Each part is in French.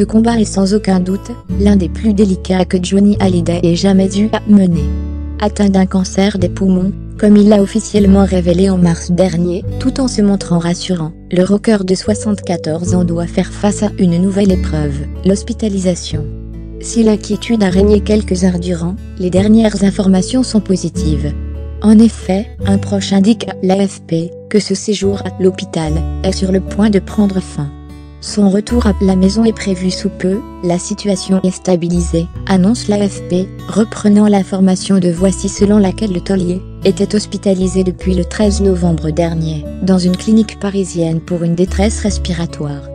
Ce combat est sans aucun doute l'un des plus délicats que Johnny Hallyday ait jamais eu à mener. Atteint d'un cancer des poumons, comme il l'a officiellement révélé en mars dernier, tout en se montrant rassurant, le rocker de 74 ans doit faire face à une nouvelle épreuve, l'hospitalisation. Si l'inquiétude a régné quelques heures durant, les dernières informations sont positives. En effet, un proche indique à l'AFP que ce séjour à l'hôpital est sur le point de prendre fin. Son retour à la maison est prévu sous peu, la situation est stabilisée, annonce l'AFP, reprenant l'information de Voici selon laquelle le taulier était hospitalisé depuis le 13 novembre dernier, dans une clinique parisienne pour une détresse respiratoire.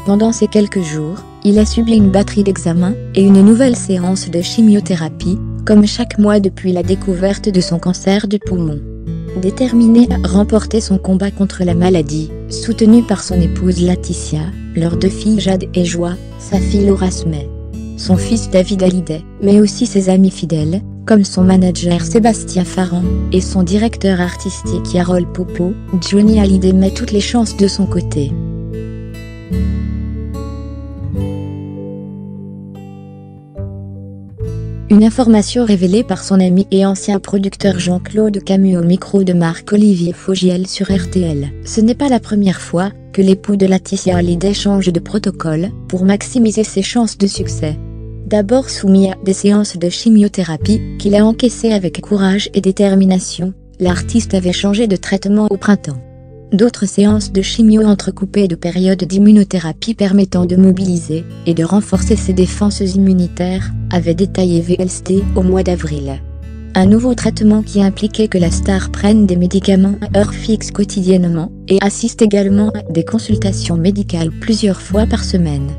Pendant ces quelques jours, il a subi une batterie d'examens et une nouvelle séance de chimiothérapie, comme chaque mois depuis la découverte de son cancer du poumon. Déterminé à remporter son combat contre la maladie, soutenu par son épouse Laetitia, leurs 2 filles Jade et Joie, sa fille Laura Smay, son fils David Hallyday, mais aussi ses amis fidèles, comme son manager Sébastien Farran, et son directeur artistique Yarol Popo, Johnny Hallyday met toutes les chances de son côté. Une information révélée par son ami et ancien producteur Jean-Claude Camus au micro de Marc-Olivier Fogiel sur RTL. Ce n'est pas la première fois que l'époux de Laetitia Hallyday change de protocole pour maximiser ses chances de succès. D'abord soumis à des séances de chimiothérapie qu'il a encaissées avec courage et détermination, l'artiste avait changé de traitement au printemps. D'autres séances de chimio entrecoupées de périodes d'immunothérapie permettant de mobiliser et de renforcer ses défenses immunitaires, avaient détaillé VLSD au mois d'avril. Un nouveau traitement qui impliquait que la star prenne des médicaments à heure fixe quotidiennement et assiste également à des consultations médicales plusieurs fois par semaine.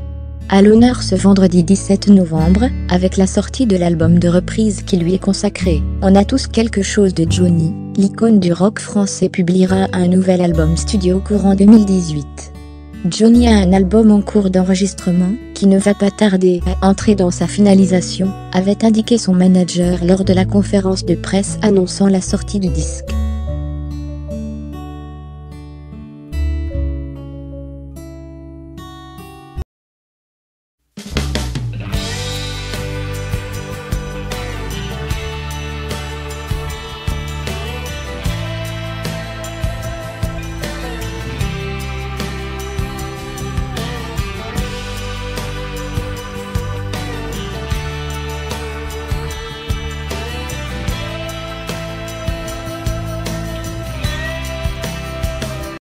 À l'honneur ce vendredi 17 novembre, avec la sortie de l'album de reprise qui lui est consacré, On a tous quelque chose de Johnny, l'icône du rock français publiera un nouvel album studio courant 2018. Johnny a un album en cours d'enregistrement, qui ne va pas tarder à entrer dans sa finalisation, avait indiqué son manager lors de la conférence de presse annonçant la sortie du disque.